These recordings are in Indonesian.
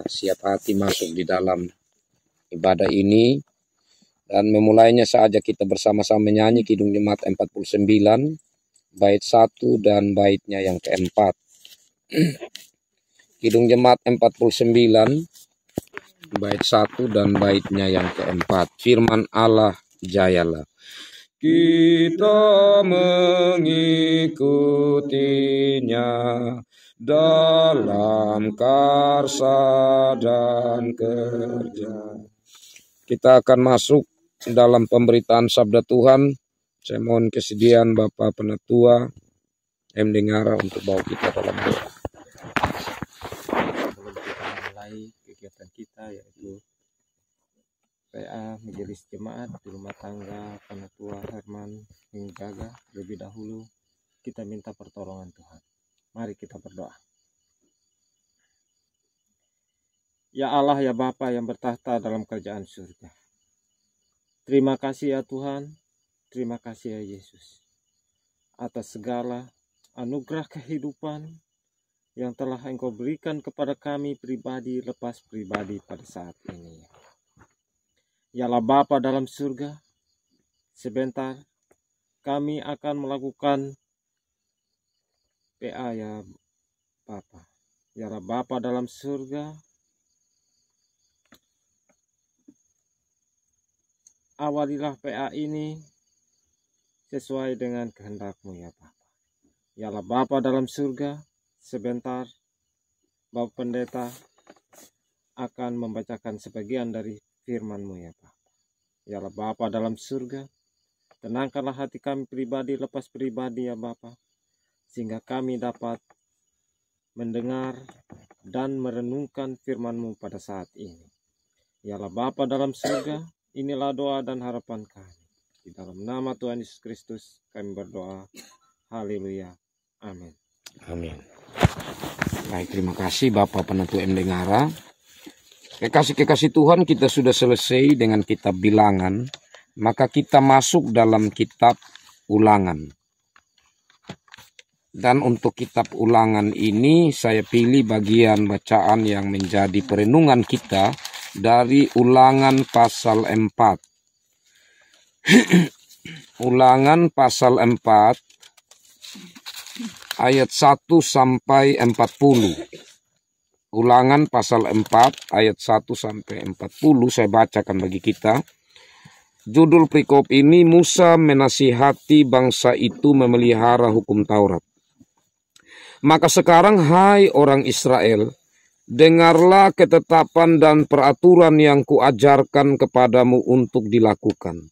siap hati masuk di dalam ibadah ini, dan memulainya saja kita bersama-sama menyanyi Kidung Jemaat 49 bait 1 dan baitnya yang keempat. Kidung Jemaat 49 bait 1 dan baitnya yang keempat. Firman Allah, jayalah. Kita mengikutinya dalam karsa dan kerja. Kita akan masuk dalam pemberitaan sabda Tuhan. Saya mohon kesediaan Bapak Penatua M. Dengara untuk bawa kita dalam doa. Sebelum kita mulai kegiatan kita, yaitu PA Majelis Jemaat di rumah tangga Penatua Herman Hinggaga, lebih dahulu kita minta pertolongan Tuhan. Mari kita berdoa. Ya Allah, ya Bapa yang bertahta dalam kerajaan surga, terima kasih ya Tuhan, terima kasih ya Yesus atas segala anugerah kehidupan yang telah Engkau berikan kepada kami pribadi lepas pribadi pada saat ini. Yalah Bapa dalam surga, sebentar kami akan melakukan PA ya Bapa. Yalah Bapa dalam surga, awalilah PA ini sesuai dengan kehendak-Mu ya Bapa. Yalah Bapa dalam surga, sebentar Bapak Pendeta akan membacakan sebagian dari firman-Mu ya Bapa. Yalah Bapa dalam surga, tenangkanlah hati kami pribadi lepas pribadi ya Bapa, sehingga kami dapat mendengar dan merenungkan firman-Mu pada saat ini. Yalah Bapa dalam surga, inilah doa dan harapan kami. Di dalam nama Tuhan Yesus Kristus kami berdoa. Haleluya. Amin. Amin. Baik, terima kasih Bapak Penatua M. Dengara. Kekasih-kekasih Tuhan, kita sudah selesai dengan kitab Bilangan, maka kita masuk dalam kitab Ulangan. Dan untuk kitab Ulangan ini saya pilih bagian bacaan yang menjadi perenungan kita dari Ulangan pasal 4. Ulangan pasal 4 ayat 1 sampai 40. Ulangan pasal 4 ayat 1 sampai 40 saya bacakan bagi kita. Judul perikop ini, Musa menasihati bangsa itu memelihara hukum Taurat. Maka sekarang hai orang Israel, dengarlah ketetapan dan peraturan yang kuajarkan kepadamu untuk dilakukan,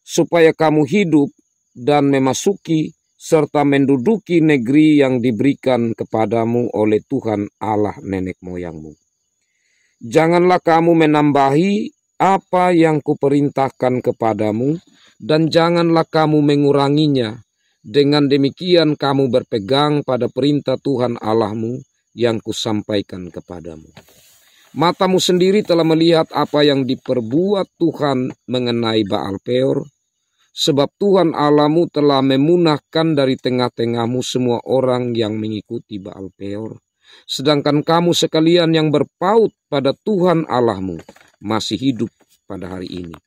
supaya kamu hidup dan memasuki serta menduduki negeri yang diberikan kepadamu oleh Tuhan Allah nenek moyangmu. Janganlah kamu menambahi apa yang kuperintahkan kepadamu, dan janganlah kamu menguranginya. Dengan demikian kamu berpegang pada perintah Tuhan Allahmu yang kusampaikan kepadamu. Matamu sendiri telah melihat apa yang diperbuat Tuhan mengenai Baal Peor, sebab Tuhan Allahmu telah memunahkan dari tengah-tengahmu semua orang yang mengikuti Baal Peor, sedangkan kamu sekalian yang berpaut pada Tuhan Allahmu masih hidup pada hari ini.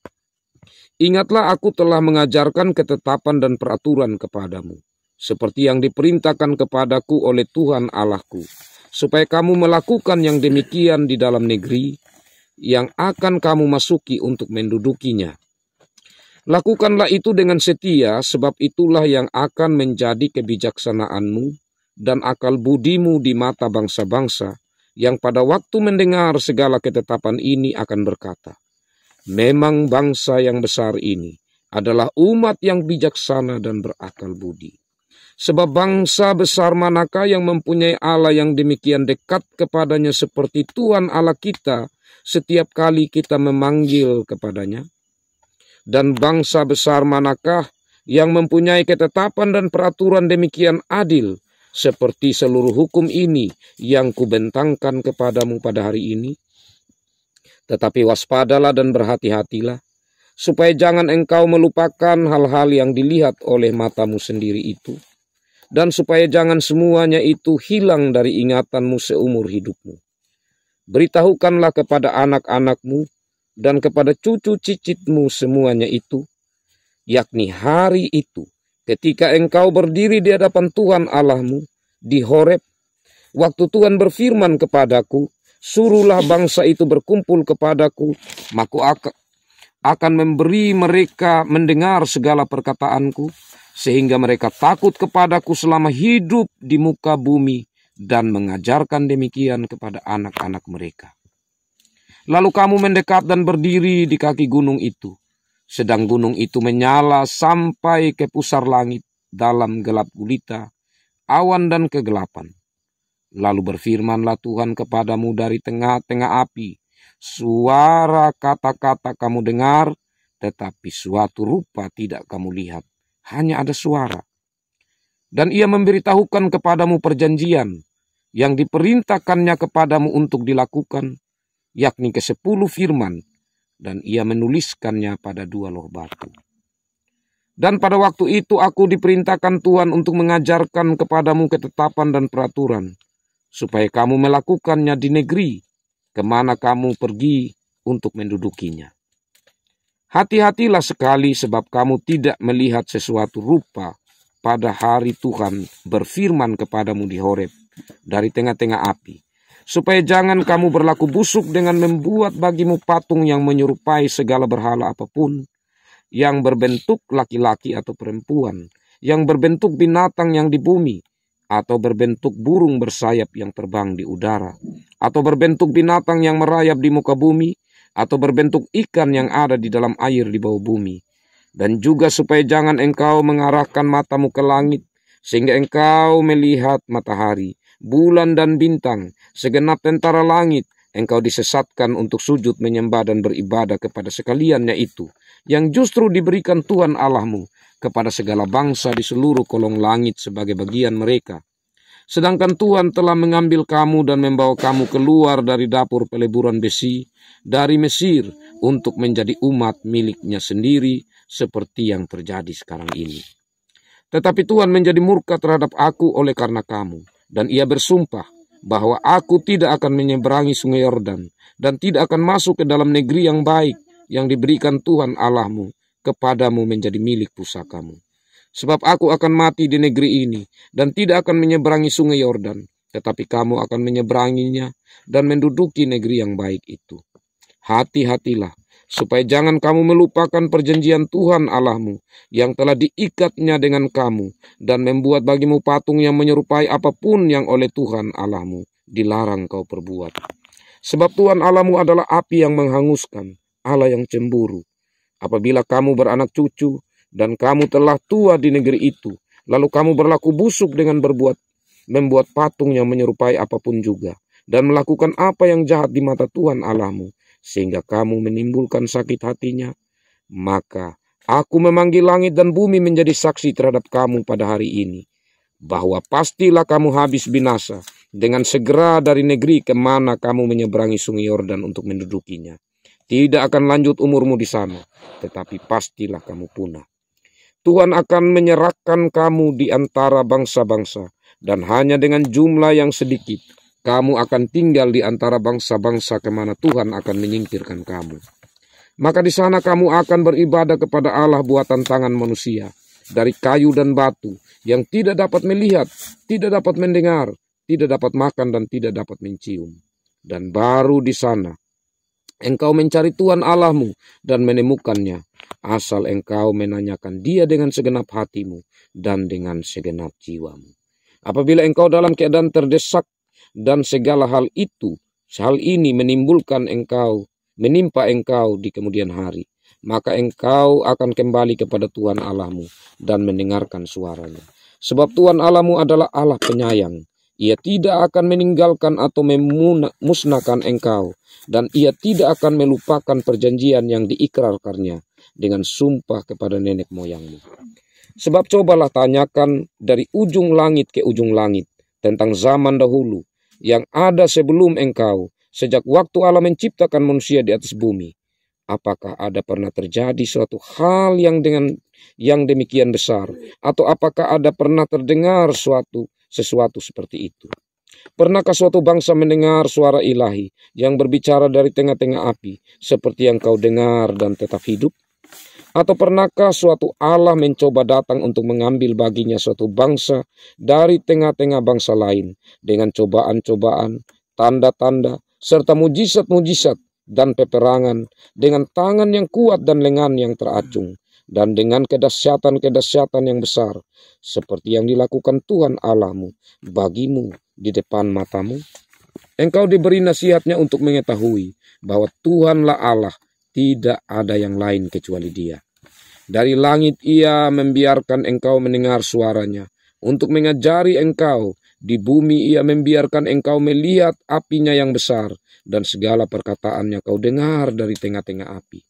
Ingatlah, aku telah mengajarkan ketetapan dan peraturan kepadamu, seperti yang diperintahkan kepadaku oleh Tuhan Allahku, supaya kamu melakukan yang demikian di dalam negeri yang akan kamu masuki untuk mendudukinya. Lakukanlah itu dengan setia, sebab itulah yang akan menjadi kebijaksanaanmu dan akal budimu di mata bangsa-bangsa, yang pada waktu mendengar segala ketetapan ini akan berkata, memang bangsa yang besar ini adalah umat yang bijaksana dan berakal budi. Sebab bangsa besar manakah yang mempunyai Allah yang demikian dekat kepadanya seperti Tuhan Allah kita setiap kali kita memanggil kepadanya? Dan bangsa besar manakah yang mempunyai ketetapan dan peraturan demikian adil seperti seluruh hukum ini yang kubentangkan kepadamu pada hari ini? Tetapi waspadalah dan berhati-hatilah, supaya jangan engkau melupakan hal-hal yang dilihat oleh matamu sendiri itu, dan supaya jangan semuanya itu hilang dari ingatanmu seumur hidupmu. Beritahukanlah kepada anak-anakmu dan kepada cucu cicitmu semuanya itu, yakni hari itu, ketika engkau berdiri di hadapan Tuhan Allahmu di Horeb, waktu Tuhan berfirman kepadaku, suruhlah bangsa itu berkumpul kepadaku, maka akan memberi mereka mendengar segala perkataanku, sehingga mereka takut kepadaku selama hidup di muka bumi, dan mengajarkan demikian kepada anak-anak mereka. Lalu kamu mendekat dan berdiri di kaki gunung itu, sedang gunung itu menyala sampai ke pusar langit dalam gelap gulita, awan dan kegelapan. Lalu berfirmanlah Tuhan kepadamu dari tengah-tengah api, suara kata-kata kamu dengar, tetapi suatu rupa tidak kamu lihat, hanya ada suara. Dan ia memberitahukan kepadamu perjanjian yang diperintahkannya kepadamu untuk dilakukan, yakni ke-10 firman, dan ia menuliskannya pada 2 loh batu. Dan pada waktu itu aku diperintahkan Tuhan untuk mengajarkan kepadamu ketetapan dan peraturan, supaya kamu melakukannya di negeri kemana kamu pergi untuk mendudukinya. Hati-hatilah sekali, sebab kamu tidak melihat sesuatu rupa pada hari Tuhan berfirman kepadamu di Horeb dari tengah-tengah api, supaya jangan kamu berlaku busuk dengan membuat bagimu patung yang menyerupai segala berhala apapun, yang berbentuk laki-laki atau perempuan, yang berbentuk binatang yang di bumi, atau berbentuk burung bersayap yang terbang di udara, atau berbentuk binatang yang merayap di muka bumi, atau berbentuk ikan yang ada di dalam air di bawah bumi. Dan juga supaya jangan engkau mengarahkan matamu ke langit, sehingga engkau melihat matahari, bulan dan bintang, segenap tentara langit, engkau disesatkan untuk sujud menyembah dan beribadah kepada sekaliannya itu, yang justru diberikan Tuhan Allahmu kepada segala bangsa di seluruh kolong langit sebagai bagian mereka. Sedangkan Tuhan telah mengambil kamu dan membawa kamu keluar dari dapur peleburan besi, dari Mesir, untuk menjadi umat miliknya sendiri, seperti yang terjadi sekarang ini. Tetapi Tuhan menjadi murka terhadap aku oleh karena kamu, dan ia bersumpah bahwa aku tidak akan menyeberangi sungai Yordan, dan tidak akan masuk ke dalam negeri yang baik, yang diberikan Tuhan Allahmu kepadamu menjadi milik pusakamu. Sebab aku akan mati di negeri ini, dan tidak akan menyeberangi sungai Yordan, tetapi kamu akan menyeberanginya, dan menduduki negeri yang baik itu. Hati-hatilah, supaya jangan kamu melupakan perjanjian Tuhan Allahmu, yang telah diikatnya dengan kamu, dan membuat bagimu patung yang menyerupai apapun yang oleh Tuhan Allahmu dilarang kau perbuat. Sebab Tuhan Allahmu adalah api yang menghanguskan, Allah yang cemburu. Apabila kamu beranak cucu, dan kamu telah tua di negeri itu, lalu kamu berlaku busuk dengan membuat patung yang menyerupai apapun juga, dan melakukan apa yang jahat di mata Tuhan Allahmu, sehingga kamu menimbulkan sakit hatinya, maka aku memanggil langit dan bumi menjadi saksi terhadap kamu pada hari ini, bahwa pastilah kamu habis binasa dengan segera dari negeri kemana kamu menyeberangi sungai Yordan untuk mendudukinya. Tidak akan lanjut umurmu di sana, tetapi pastilah kamu punah. Tuhan akan menyerahkan kamu di antara bangsa-bangsa, dan hanya dengan jumlah yang sedikit, kamu akan tinggal di antara bangsa-bangsa kemana Tuhan akan menyingkirkan kamu. Maka di sana kamu akan beribadah kepada Allah buatan tangan manusia, dari kayu dan batu, yang tidak dapat melihat, tidak dapat mendengar, tidak dapat makan, dan tidak dapat mencium. Dan baru di sana engkau mencari Tuhan Allahmu dan menemukannya, asal engkau menanyakan Dia dengan segenap hatimu dan dengan segenap jiwamu. Apabila engkau dalam keadaan terdesak dan segala hal ini menimpa engkau di kemudian hari, maka engkau akan kembali kepada Tuhan Allahmu dan mendengarkan suaranya. Sebab Tuhan Allahmu adalah Allah penyayang. Ia tidak akan meninggalkan atau memusnahkan engkau, dan ia tidak akan melupakan perjanjian yang diikrarkannya dengan sumpah kepada nenek moyangmu. Sebab cobalah tanyakan dari ujung langit ke ujung langit tentang zaman dahulu yang ada sebelum engkau, sejak waktu Allah menciptakan manusia di atas bumi. Apakah ada pernah terjadi suatu hal yang demikian besar, atau apakah ada pernah terdengar sesuatu seperti itu? Pernahkah suatu bangsa mendengar suara ilahi yang berbicara dari tengah-tengah api, seperti yang kau dengar dan tetap hidup? Atau pernahkah suatu Allah mencoba datang untuk mengambil baginya suatu bangsa dari tengah-tengah bangsa lain dengan cobaan-cobaan, tanda-tanda, serta mujizat-mujizat dan peperangan, dengan tangan yang kuat dan lengan yang teracung, dan dengan kedahsyatan-kedahsyatan yang besar, seperti yang dilakukan Tuhan Allahmu bagimu di depan matamu? Engkau diberi nasihatnya untuk mengetahui bahwa Tuhanlah Allah, tidak ada yang lain kecuali Dia. Dari langit Ia membiarkan engkau mendengar suaranya, untuk mengajari engkau. Di bumi Ia membiarkan engkau melihat apinya yang besar, dan segala perkataannya kau dengar dari tengah-tengah api.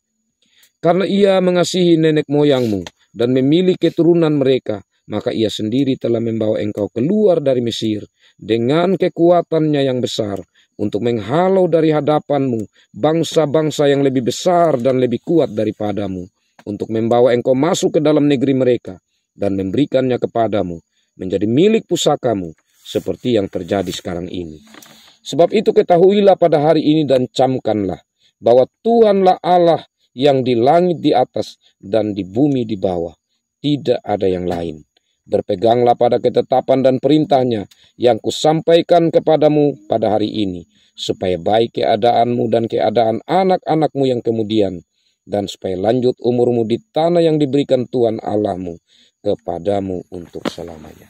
Karena Ia mengasihi nenek moyangmu dan memilih keturunan mereka, maka Ia sendiri telah membawa engkau keluar dari Mesir dengan kekuatannya yang besar, untuk menghalau dari hadapanmu bangsa-bangsa yang lebih besar dan lebih kuat daripadamu, untuk membawa engkau masuk ke dalam negeri mereka dan memberikannya kepadamu menjadi milik pusakamu, seperti yang terjadi sekarang ini. Sebab itu ketahuilah pada hari ini dan camkanlah bahwa Tuhanlah Allah yang di langit di atas dan di bumi di bawah, tidak ada yang lain. Berpeganglah pada ketetapan dan perintahnya yang kusampaikan kepadamu pada hari ini, supaya baik keadaanmu dan keadaan anak-anakmu yang kemudian, dan supaya lanjut umurmu di tanah yang diberikan Tuhan Allahmu kepadamu untuk selamanya.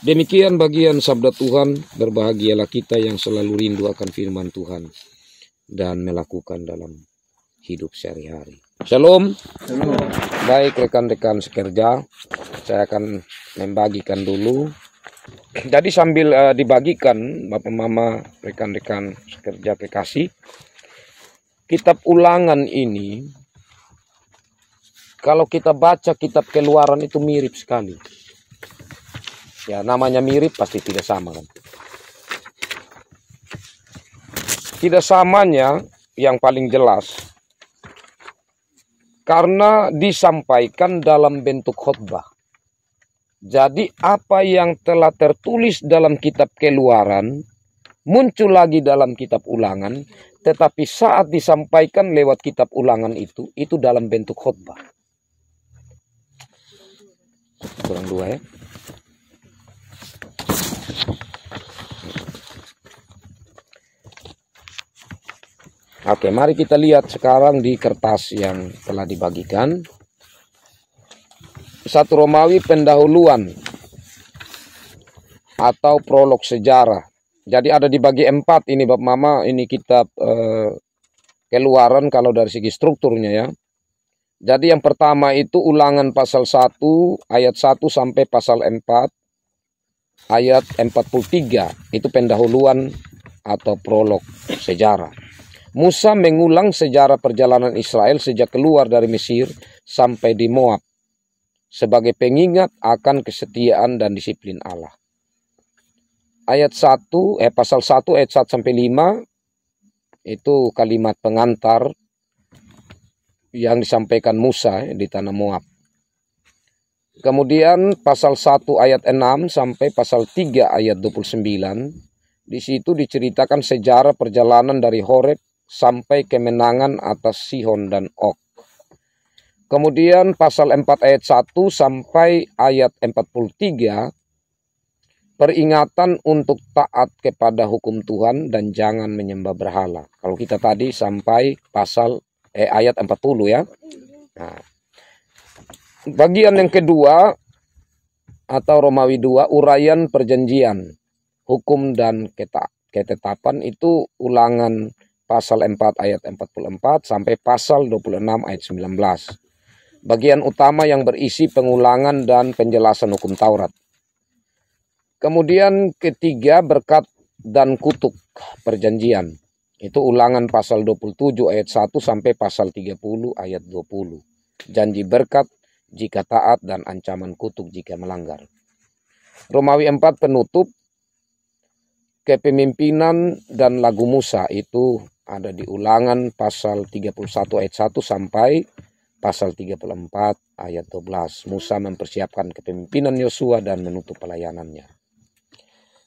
Demikian bagian sabda Tuhan. Berbahagialah kita yang selalu rindu akan firman Tuhan dan melakukan dalam hidup sehari-hari. Shalom. Baik rekan-rekan sekerja, saya akan membagikan dulu. Jadi sambil dibagikan, Bapak Mama, rekan-rekan sekerja kekasih, kitab Ulangan ini, kalau kita baca kitab Keluaran itu mirip sekali. Ya, namanya mirip pasti tidak sama kan. Tidak samanya yang paling jelas karena disampaikan dalam bentuk khotbah. Jadi apa yang telah tertulis dalam kitab Keluaran muncul lagi dalam kitab Ulangan, tetapi saat disampaikan lewat kitab Ulangan itu dalam bentuk khotbah. Kurang dua ya. Oke, mari kita lihat sekarang di kertas yang telah dibagikan. 1 Romawi pendahuluan atau prolog sejarah. Jadi ada dibagi 4 ini Bapak Mama, ini kitab Keluaran kalau dari segi strukturnya ya. Jadi yang pertama itu Ulangan pasal 1 ayat 1 sampai pasal 4 ayat 43. Itu pendahuluan atau prolog sejarah. Musa mengulang sejarah perjalanan Israel sejak keluar dari Mesir sampai di Moab sebagai pengingat akan kesetiaan dan disiplin Allah. Pasal 1 ayat 1 sampai 5 itu kalimat pengantar yang disampaikan Musa di tanah Moab. Kemudian pasal 1 ayat 6 sampai pasal 3 ayat 29, di situ diceritakan sejarah perjalanan dari Horeb sampai kemenangan atas Sihon dan Og. Kemudian pasal 4 ayat 1 sampai ayat 43, peringatan untuk taat kepada hukum Tuhan dan jangan menyembah berhala. Kalau kita tadi sampai pasal ayat 40 ya. Nah, bagian yang kedua atau Romawi 2, uraian perjanjian, hukum dan ketetapan, itu Ulangan pasal 4 ayat 44 sampai pasal 26 ayat 19. Bagian utama yang berisi pengulangan dan penjelasan hukum Taurat. Kemudian ketiga, berkat dan kutuk perjanjian. Itu Ulangan pasal 27 ayat 1 sampai pasal 30 ayat 20. Janji berkat jika taat dan ancaman kutuk jika melanggar. Romawi 4 penutup, kepemimpinan dan lagu Musa, itu ada di Ulangan pasal 31 ayat 1 sampai pasal 34 ayat 12. Musa mempersiapkan kepemimpinan Yosua dan menutup pelayanannya.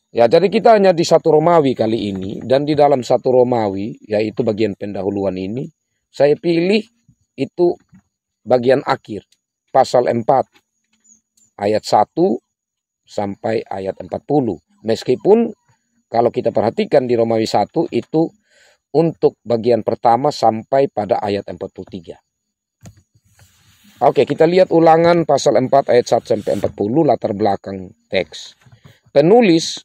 Ya, jadi kita hanya di 1 Romawi kali ini, dan di dalam 1 Romawi, yaitu bagian pendahuluan ini, saya pilih itu bagian akhir, pasal 4, ayat 1 sampai ayat 40. Meskipun kalau kita perhatikan di Romawi 1 itu untuk bagian pertama sampai pada ayat 43. Oke, kita lihat Ulangan pasal 4 ayat 1 sampai 40, latar belakang teks. Penulis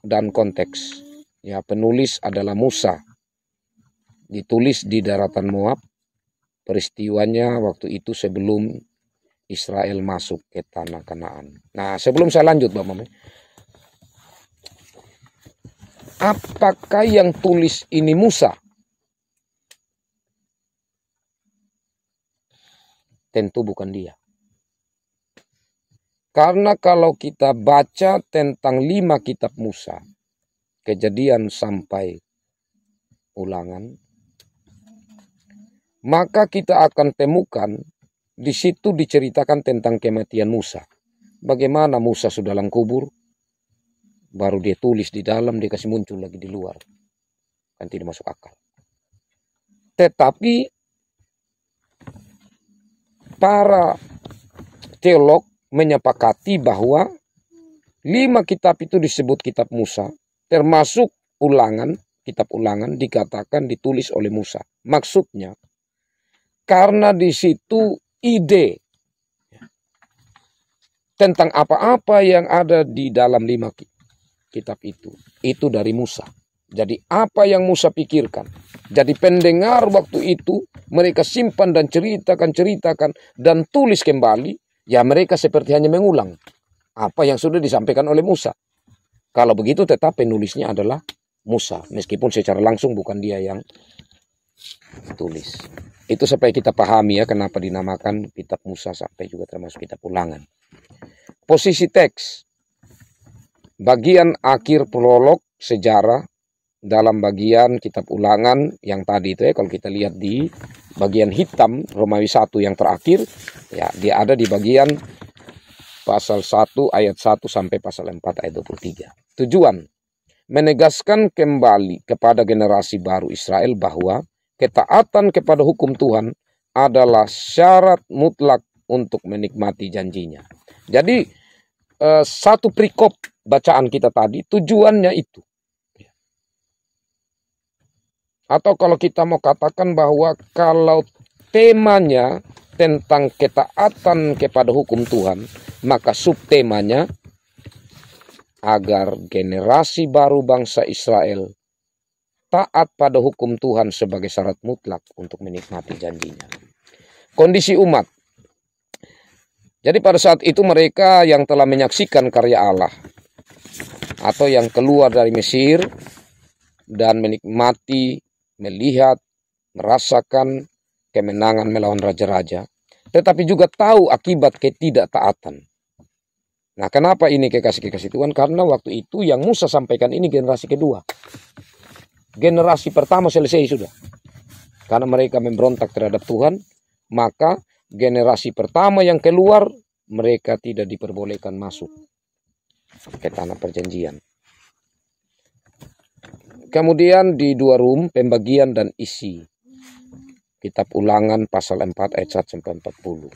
dan konteks. Ya, penulis adalah Musa. Ditulis di daratan Moab. Peristiwanya waktu itu sebelum Israel masuk ke tanah Kanaan. Nah, sebelum saya lanjut, Bapak Mami, apakah yang tulis ini Musa? Tentu bukan dia. Karena kalau kita baca tentang 5 kitab Musa, Kejadian sampai Ulangan, maka kita akan temukan di situ diceritakan tentang kematian Musa. Bagaimana Musa sudah dalam kubur, baru dia tulis di dalam, dia kasih muncul lagi di luar. Kan tidak masuk akal. Tetapi para teolog menyepakati bahwa 5 kitab itu disebut kitab Musa, termasuk Ulangan, kitab Ulangan dikatakan ditulis oleh Musa. Maksudnya, karena di situ ide tentang apa-apa yang ada di dalam 5 kitab itu dari Musa. Jadi apa yang Musa pikirkan, jadi pendengar waktu itu mereka simpan dan ceritakan dan tulis kembali. Ya, mereka seperti hanya mengulang apa yang sudah disampaikan oleh Musa. Kalau begitu tetap penulisnya adalah Musa, meskipun secara langsung bukan dia yang tulis. Itu supaya kita pahami ya kenapa dinamakan kitab Musa sampai juga termasuk kitab Ulangan. Posisi teks. Bagian akhir prolog sejarah dalam bagian kitab Ulangan yang tadi itu ya, kalau kita lihat di bagian hitam Romawi 1 yang terakhir, ya dia ada di bagian pasal 1 ayat 1 sampai pasal 4 ayat 23. Tujuan menegaskan kembali kepada generasi baru Israel bahwa ketaatan kepada hukum Tuhan adalah syarat mutlak untuk menikmati janjinya. Jadi satu perikop bacaan kita tadi tujuannya itu. Atau kalau kita mau katakan bahwa kalau temanya tentang ketaatan kepada hukum Tuhan, maka subtemanya agar generasi baru bangsa Israel taat pada hukum Tuhan sebagai syarat mutlak untuk menikmati janjinya. Kondisi umat. Jadi pada saat itu mereka yang telah menyaksikan karya Allah atau yang keluar dari Mesir dan menikmati, melihat, merasakan kemenangan melawan raja-raja, tetapi juga tahu akibat ketidaktaatan. Nah, kenapa ini kekasih-kekasih Tuhan? Karena waktu itu yang Musa sampaikan ini generasi kedua. Generasi pertama selesai sudah. Karena mereka memberontak terhadap Tuhan, maka generasi pertama yang keluar, mereka tidak diperbolehkan masuk ke tanah perjanjian. Kemudian di 2 rum, pembagian dan isi. Kitab Ulangan pasal 4 ayat 1 sampai 40.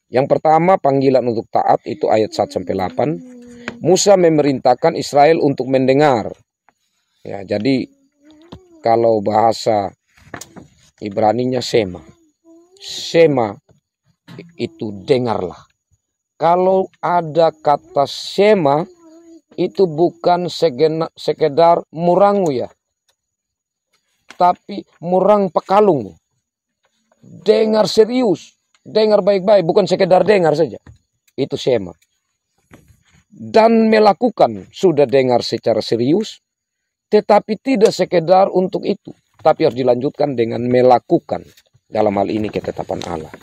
Yang pertama, panggilan untuk taat itu ayat 1 sampai 8. Musa memerintahkan Israel untuk mendengar. Ya, jadi kalau bahasa Ibraninya sema. Sema itu dengarlah. Kalau ada kata sema itu bukan sekedar murangu ya, tapi murang pekalung. Dengar serius, dengar baik-baik, bukan sekedar dengar saja. Itu sema. Dan melakukan, sudah dengar secara serius, tetapi tidak sekedar untuk itu, tapi harus dilanjutkan dengan melakukan. Dalam hal ini ketetapan Allah.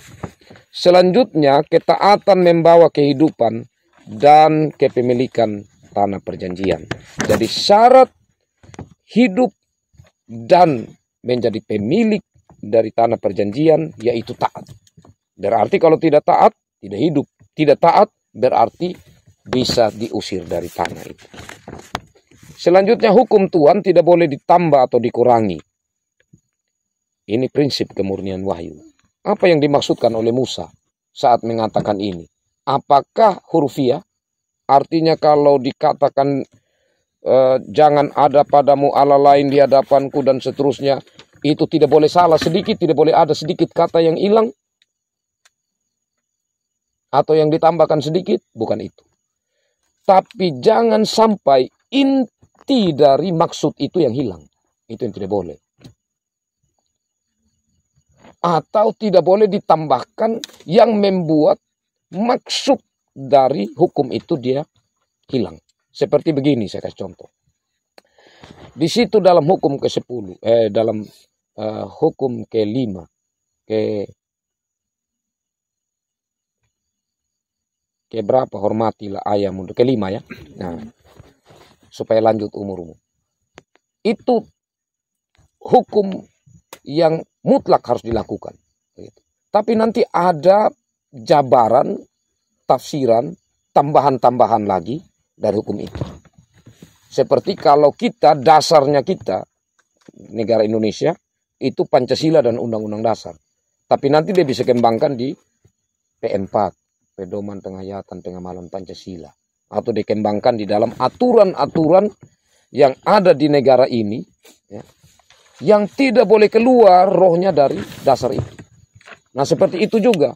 Selanjutnya, ketaatan membawa kehidupan dan kepemilikan tanah perjanjian. Jadi syarat hidup dan menjadi pemilik dari tanah perjanjian yaitu taat. Berarti kalau tidak taat, tidak hidup. Tidak taat berarti bisa diusir dari tanah itu. Selanjutnya, hukum Tuhan tidak boleh ditambah atau dikurangi. Ini prinsip kemurnian wahyu. Apa yang dimaksudkan oleh Musa saat mengatakan ini? Apakah hurufiah? Artinya kalau dikatakan jangan ada padamu Allah lain di hadapanku dan seterusnya, itu tidak boleh salah sedikit, tidak boleh ada sedikit kata yang hilang atau yang ditambahkan sedikit, bukan itu. Tapi jangan sampai inti dari maksud itu yang hilang. Itu yang tidak boleh. Atau tidak boleh ditambahkan yang membuat maksud dari hukum itu dia hilang. Seperti begini, saya kasih contoh. Di situ dalam hukum ke-10, dalam hukum ke-5, ke berapa, hormatilah ayahmu, ke-5 ya. Nah, supaya lanjut umurmu. Itu hukum yang mutlak harus dilakukan. Tapi nanti ada jabaran, tafsiran, tambahan-tambahan lagi dari hukum itu. Seperti kalau kita, dasarnya kita, negara Indonesia, itu Pancasila dan Undang-Undang Dasar. Tapi nanti dia bisa kembangkan di P4, Pedoman Penghayatan Pengamalan Pancasila. Atau dikembangkan di dalam aturan-aturan yang ada di negara ini, ya, yang tidak boleh keluar rohnya dari dasar itu. Nah, seperti itu juga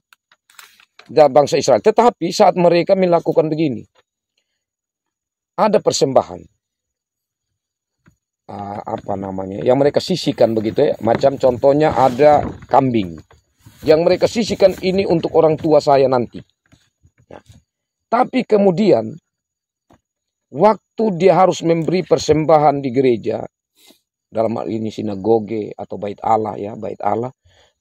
bangsa Israel. Tetapi saat mereka melakukan begini, ada persembahan, yang mereka sisihkan begitu ya. Macam contohnya ada kambing yang mereka sisihkan, ini untuk orang tua saya nanti. Ya. Tapi kemudian waktu dia harus memberi persembahan di gereja, dalam hal ini sinagoge atau bait Allah ya, bait Allah.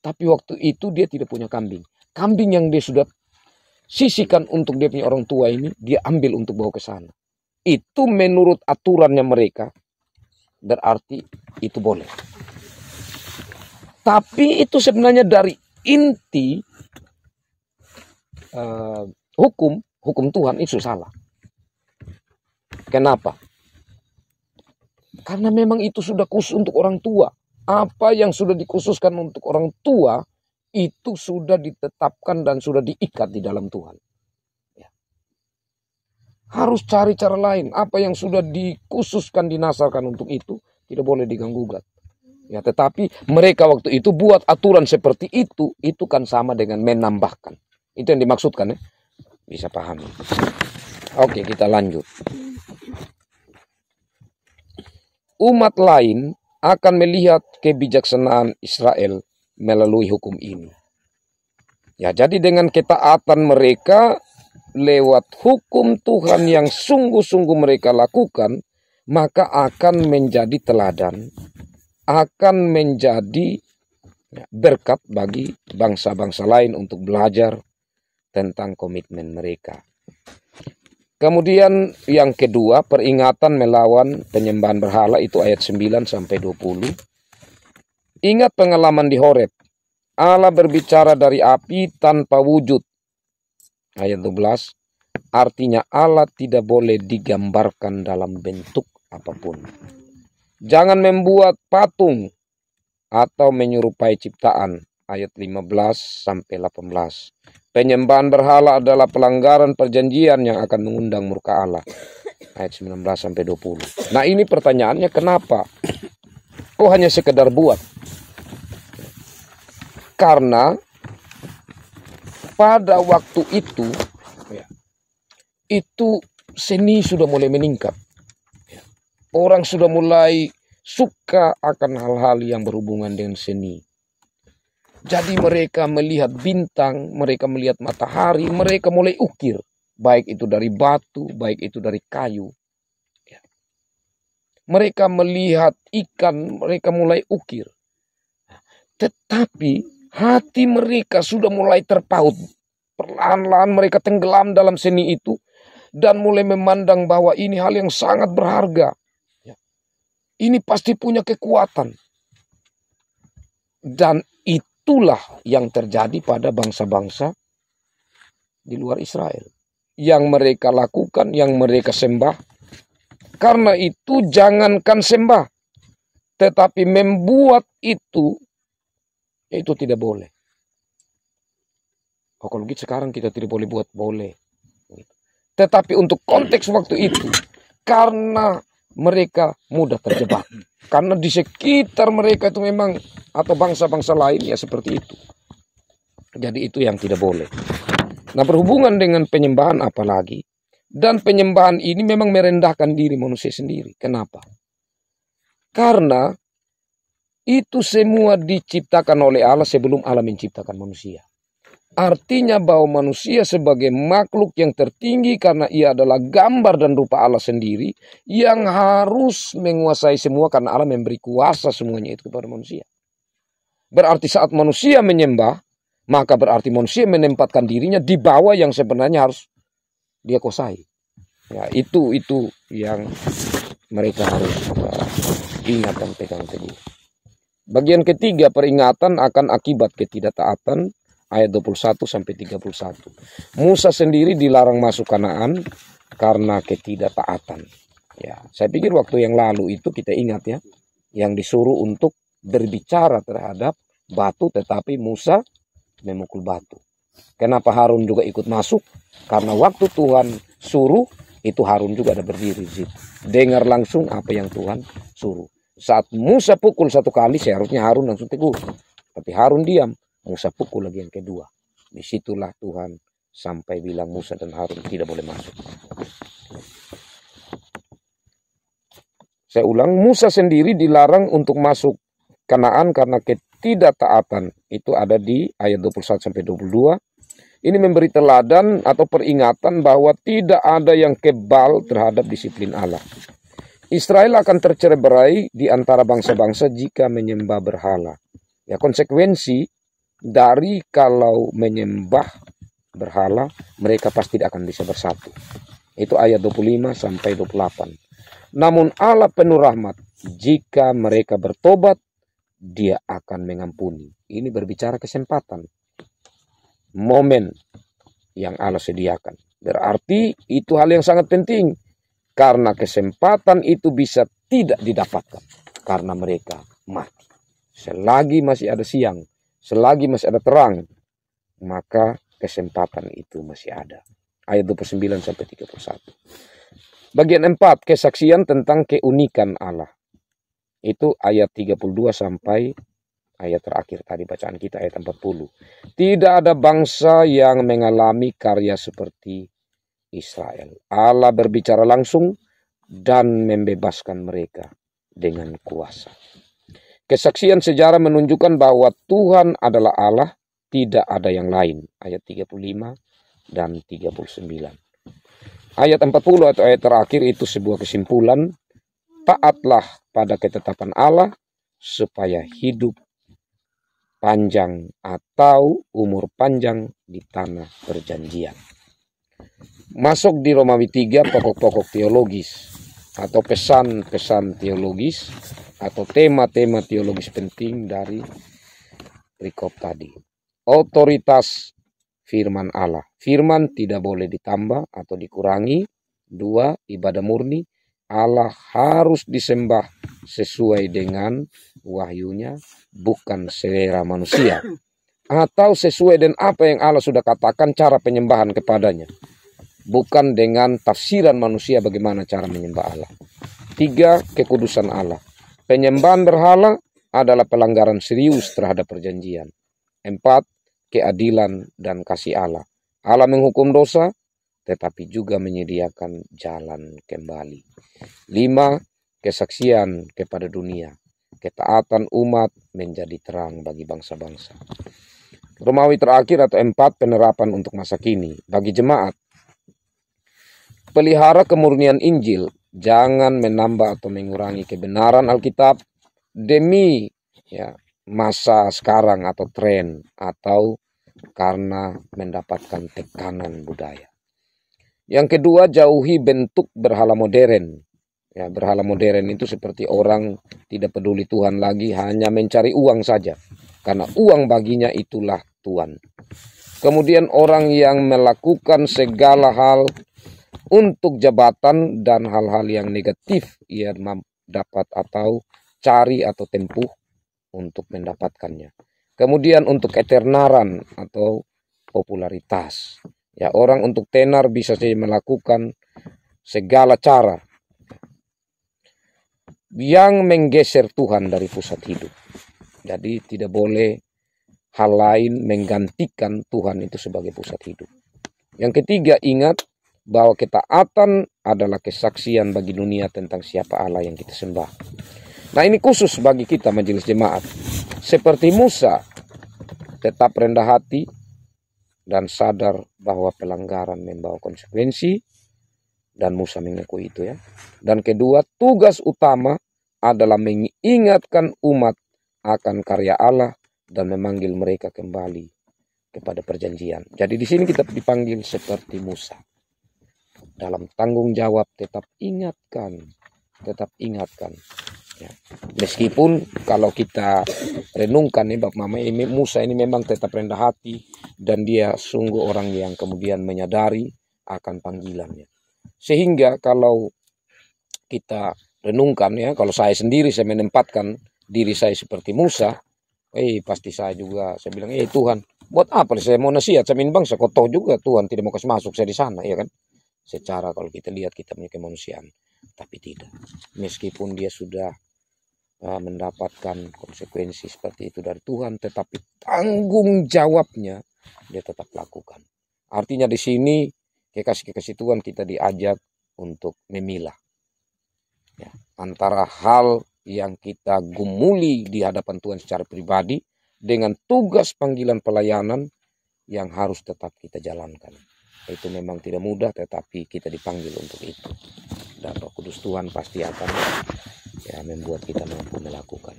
Tapi waktu itu dia tidak punya kambing. Kambing yang dia sudah sisihkan untuk dia punya orang tua ini, dia ambil untuk bawa ke sana. Itu menurut aturannya mereka, berarti itu boleh. Tapi itu sebenarnya dari inti hukum Tuhan itu salah. Kenapa? Karena memang itu sudah khusus untuk orang tua. Apa yang sudah dikhususkan untuk orang tua, itu sudah ditetapkan dan sudah diikat di dalam Tuhan. Ya. Harus cari cara lain. Apa yang sudah dikhususkan, dinasarkan untuk itu, tidak boleh diganggu-gugat. Ya, tetapi mereka waktu itu buat aturan seperti itu kan sama dengan menambahkan. Itu yang dimaksudkan ya. Bisa pahami. Oke, kita lanjut. Umat lain akan melihat kebijaksanaan Israel melalui hukum ini. Ya, jadi dengan ketaatan mereka lewat hukum Tuhan yang sungguh-sungguh mereka lakukan, maka akan menjadi teladan, akan menjadi berkat bagi bangsa-bangsa lain untuk belajar tentang komitmen mereka. Kemudian yang kedua, peringatan melawan penyembahan berhala, itu ayat 9 sampai 20. Ingat pengalaman di Horeb. Allah berbicara dari api tanpa wujud. Ayat 12. Artinya Allah tidak boleh digambarkan dalam bentuk apapun. Jangan membuat patung atau menyerupai ciptaan. Ayat 15 sampai 18. Penyembahan berhala adalah pelanggaran perjanjian yang akan mengundang murka Allah. Ayat 19 sampai 20. Nah, ini pertanyaannya, kenapa? Kok hanya sekedar buat? Karena pada waktu itu, itu seni sudah mulai meningkat. Orang sudah mulai suka akan hal-hal yang berhubungan dengan seni. Jadi mereka melihat bintang, mereka melihat matahari, mereka mulai ukir. Baik itu dari batu, baik itu dari kayu. Mereka melihat ikan, mereka mulai ukir. Tetapi hati mereka sudah mulai terpaut. Perlahan-lahan mereka tenggelam dalam seni itu. Dan mulai memandang bahwa ini hal yang sangat berharga. Ini pasti punya kekuatan. Dan itulah yang terjadi pada bangsa-bangsa di luar Israel. Yang mereka lakukan, yang mereka sembah, Karena itu jangankan sembah, tetapi membuat itu tidak boleh. Oh, kalau gitu sekarang kita tidak boleh buat, boleh. Tetapi untuk konteks waktu itu, karena mereka mudah terjebak. Karena di sekitar mereka itu memang, atau bangsa-bangsa lain ya seperti itu. Jadi itu yang tidak boleh. Nah, berhubungan dengan penyembahan apalagi. Dan penyembahan ini memang merendahkan diri manusia sendiri. Kenapa? Karena itu semua diciptakan oleh Allah sebelum Allah menciptakan manusia. Artinya bahwa manusia sebagai makhluk yang tertinggi karena ia adalah gambar dan rupa Allah sendiri yang harus menguasai semua karena Allah memberi kuasa semuanya itu kepada manusia. Berarti saat manusia menyembah, maka berarti manusia menempatkan dirinya di bawah yang sebenarnya harus dia kuasai. Ya, itu yang mereka harus ingat dan pegang teguh. Bagian ketiga, peringatan akan akibat ketidaktaatan. Ayat 21 sampai 31. Musa sendiri dilarang masuk Kanaan karena ketidaktaatan. Ya, saya pikir waktu yang lalu itu kita ingat ya, yang disuruh untuk berbicara terhadap batu, tetapi Musa memukul batu. Kenapa Harun juga ikut masuk? Karena waktu Tuhan suruh, itu Harun juga ada berdiri di situ. Dengar langsung apa yang Tuhan suruh. Saat Musa pukul satu kali, seharusnya Harun langsung tegur. Tapi Harun diam. Musa pukul lagi yang kedua. Disitulah Tuhan sampai bilang Musa dan Harun tidak boleh masuk. Saya ulang, Musa sendiri dilarang untuk masuk Kanaan karena ketidaktaatan. Itu ada di ayat 21 sampai 22. Ini memberi teladan atau peringatan bahwa tidak ada yang kebal terhadap disiplin Allah. Israel akan tercerai di antara bangsa-bangsa jika menyembah berhala. Ya, konsekuensi dari kalau menyembah berhala, mereka pasti tidak akan bisa bersatu. Itu ayat 25 sampai 28. Namun Allah penuh rahmat, jika mereka bertobat, Dia akan mengampuni. Ini berbicara kesempatan, momen yang Allah sediakan. Berarti itu hal yang sangat penting, karena kesempatan itu bisa tidak didapatkan karena mereka mati. Selagi masih ada siang, selagi masih ada terang, maka kesempatan itu masih ada. Ayat 29 sampai 31. Bagian 4, kesaksian tentang keunikan Allah. Itu ayat 32 sampai ayat terakhir tadi bacaan kita, ayat 40. Tidak ada bangsa yang mengalami karya seperti Israel. Allah berbicara langsung dan membebaskan mereka dengan kuasa. Kesaksian sejarah menunjukkan bahwa Tuhan adalah Allah, tidak ada yang lain. Ayat 35 dan 39. Ayat 40 atau ayat terakhir itu sebuah kesimpulan. Taatlah pada ketetapan Allah supaya hidup panjang atau umur panjang di tanah perjanjian. Masuk di Romawi 3, pokok-pokok teologis atau pesan-pesan teologis atau tema-tema teologis penting dari perikop tadi. Otoritas firman Allah. Firman tidak boleh ditambah atau dikurangi. 2, ibadah murni. Allah harus disembah sesuai dengan wahyunya, bukan selera manusia. Atau sesuai dengan apa yang Allah sudah katakan cara penyembahan kepadanya. Bukan dengan tafsiran manusia bagaimana cara menyembah Allah. 3, kekudusan Allah. Penyembahan berhala adalah pelanggaran serius terhadap perjanjian. 4, keadilan dan kasih Allah. Allah menghukum dosa, tetapi juga menyediakan jalan kembali. 5, kesaksian kepada dunia. Ketaatan umat menjadi terang bagi bangsa-bangsa. Romawi terakhir atau 4, penerapan untuk masa kini. Bagi jemaat, pelihara kemurnian Injil. Jangan menambah atau mengurangi kebenaran Alkitab demi masa sekarang atau tren atau karena mendapatkan tekanan budaya. Yang kedua, jauhi bentuk berhala modern. Ya, berhala modern itu seperti orang tidak peduli Tuhan lagi, hanya mencari uang saja. Karena uang baginya itulah Tuhan. Kemudian orang yang melakukan segala hal untuk jabatan dan hal-hal yang negatif ia dapat atau cari atau tempuh untuk mendapatkannya. Kemudian untuk ketenaran atau popularitas. Ya, orang untuk tenar bisa saja melakukan segala cara yang menggeser Tuhan dari pusat hidup. Jadi tidak boleh hal lain menggantikan Tuhan itu sebagai pusat hidup. Yang ketiga, ingat bahwa ketaatan adalah kesaksian bagi dunia tentang siapa Allah yang kita sembah. Nah, ini khusus bagi kita majelis jemaat. Seperti Musa, tetap rendah hati dan sadar bahwa pelanggaran membawa konsekuensi, dan Musa mengakui itu ya. Dan kedua, tugas utama adalah mengingatkan umat akan karya Allah dan memanggil mereka kembali kepada perjanjian. Jadi di sini kita dipanggil seperti Musa. Dalam tanggung jawab tetap ingatkan. Ya. Meskipun kalau kita renungkan nih Bapak Mama, ini Musa ini memang tetap rendah hati dan dia sungguh orang yang kemudian menyadari akan panggilannya. Sehingga kalau kita renungkan ya, kalau saya sendiri saya menempatkan diri saya seperti Musa, pasti saya juga saya bilang, Tuhan, buat apa saya mau nasihat saya bangsa, kau tahu juga Tuhan tidak mau kasih masuk saya di sana, ya kan? Secara kalau kita lihat kita punya kemanusiaan, tapi tidak. Meskipun dia sudah mendapatkan konsekuensi seperti itu dari Tuhan, tetapi tanggung jawabnya dia tetap lakukan. Artinya di sini kekasih Tuhan kita diajak untuk memilah ya, antara hal yang kita gumuli di hadapan Tuhan secara pribadi dengan tugas panggilan pelayanan yang harus tetap kita jalankan. Itu memang tidak mudah, tetapi kita dipanggil untuk itu. Dan Roh Kudus Tuhan pasti akan ya membuat kita mampu melakukan.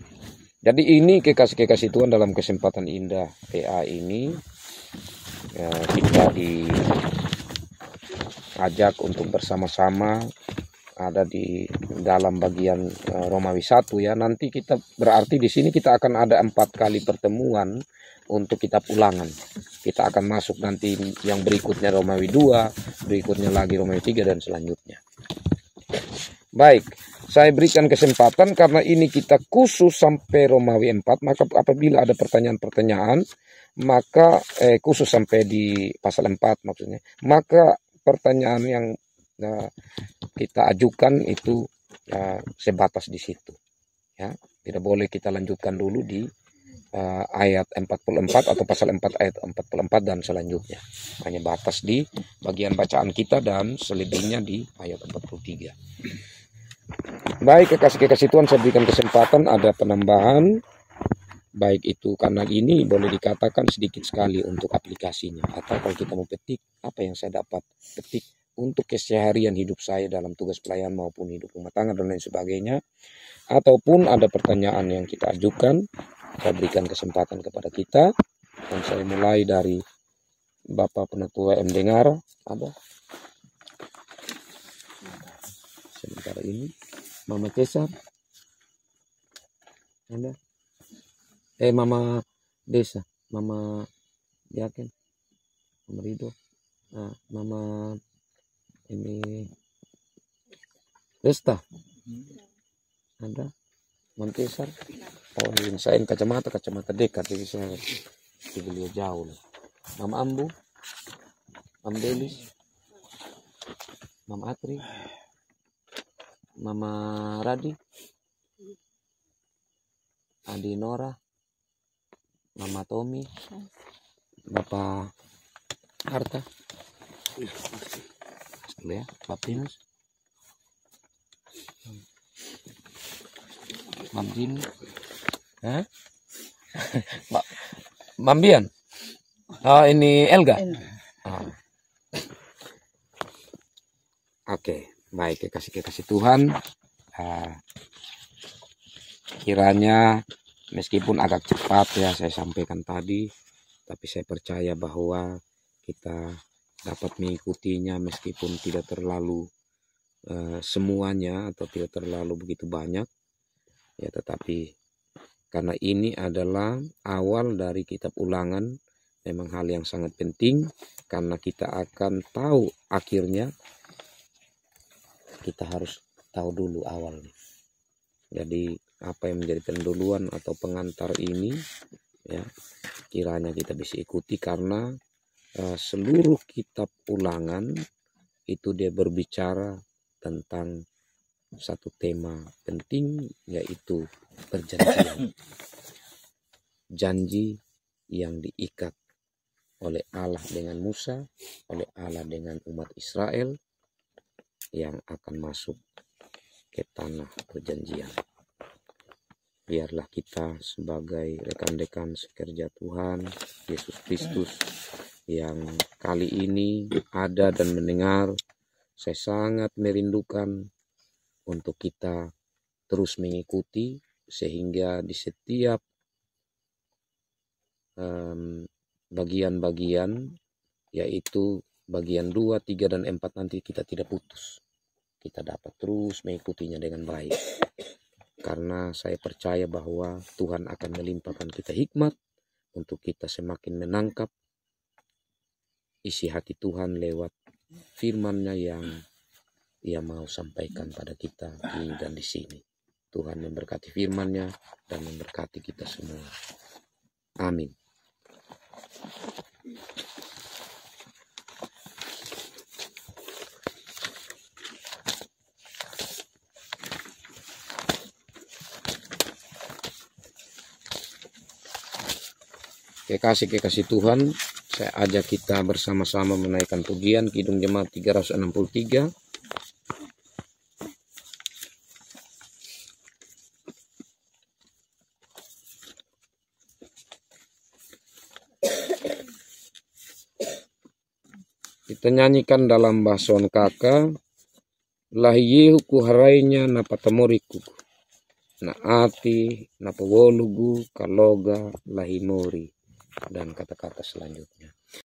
Jadi ini kekasih Tuhan, dalam kesempatan indah PA ini ya, kita diajak untuk bersama-sama ada di dalam bagian Romawi 1 ya. Nanti kita berarti di sini kita akan ada 4 kali pertemuan untuk kitab Ulangan. Kita akan masuk nanti yang berikutnya Romawi 2, berikutnya lagi Romawi 3 dan selanjutnya. Baik, saya berikan kesempatan karena ini kita khusus sampai Romawi 4, maka apabila ada pertanyaan-pertanyaan, maka khusus sampai di pasal 4 maksudnya, maka pertanyaan yang kita ajukan itu sebatas di situ. Ya, tidak boleh kita lanjutkan dulu di ayat 44 atau pasal 4 ayat 44 dan selanjutnya. Hanya batas di bagian bacaan kita dan selebihnya di ayat 43. Baik, kekasih Tuhan, saya berikan kesempatan ada penambahan. Baik itu karena ini boleh dikatakan sedikit sekali untuk aplikasinya. Atau kalau kita mau petik, apa yang saya dapat petik untuk keseharian hidup saya dalam tugas pelayan maupun hidup rumah tangga dan lain sebagainya. Ataupun ada pertanyaan yang kita ajukan, saya berikan kesempatan kepada kita. Dan saya mulai dari Bapak Penatua M. Dengar. Ada? Sementara ini Mama Cesar. Ada? Mama Desa. Mama Yakin. Mama Rido. Nah, Mama ini Desta. Ada? Mama Cesar. Oh, ini saya kacamata dekat, jadi saya beliau jauh. Mama Ambu. Mama Delis. Mama Atri. Mama Radi, Adi Nora, Mama Tommy, Bapak Harta, ya, Bapak Pinus, Mam Jin, Mam Bian, ini Elga. Oke. Baik, kekasih Tuhan, kiranya meskipun agak cepat ya saya sampaikan tadi, tapi saya percaya bahwa kita dapat mengikutinya meskipun tidak terlalu semuanya atau tidak terlalu begitu banyak ya, tetapi karena ini adalah awal dari kitab Ulangan, memang hal yang sangat penting karena kita akan tahu akhirnya kita harus tahu dulu awalnya. Jadi apa yang menjadi pendahuluan atau pengantar ini, ya, kiranya kita bisa ikuti, karena seluruh kitab Ulangan itu dia berbicara tentang satu tema penting, yaitu perjanjian. Janji yang diikat oleh Allah dengan Musa, oleh Allah dengan umat Israel yang akan masuk ke tanah perjanjian. Biarlah kita sebagai rekan-rekan sekerja Tuhan Yesus Kristus yang kali ini ada dan mendengar, saya sangat merindukan untuk kita terus mengikuti, sehingga di setiap bagian-bagian, yaitu bagian 2, 3, dan 4 nanti kita tidak putus. Kita dapat terus mengikutinya dengan baik. Karena saya percaya bahwa Tuhan akan melimpahkan kita hikmat untuk kita semakin menangkap isi hati Tuhan lewat firman-Nya yang Ia mau sampaikan pada kita ini dan di sini. Tuhan memberkati firman-Nya dan memberkati kita semua. Amin. Kekasih Tuhan, saya ajak kita bersama-sama menaikkan pujian Kidung Jemaat 363. Kita nyanyikan dalam bahasa Kaka, lahiyehu ku harainya na patamoriku, na ati na pawolugu kaloga lahimori, dan kata-kata selanjutnya.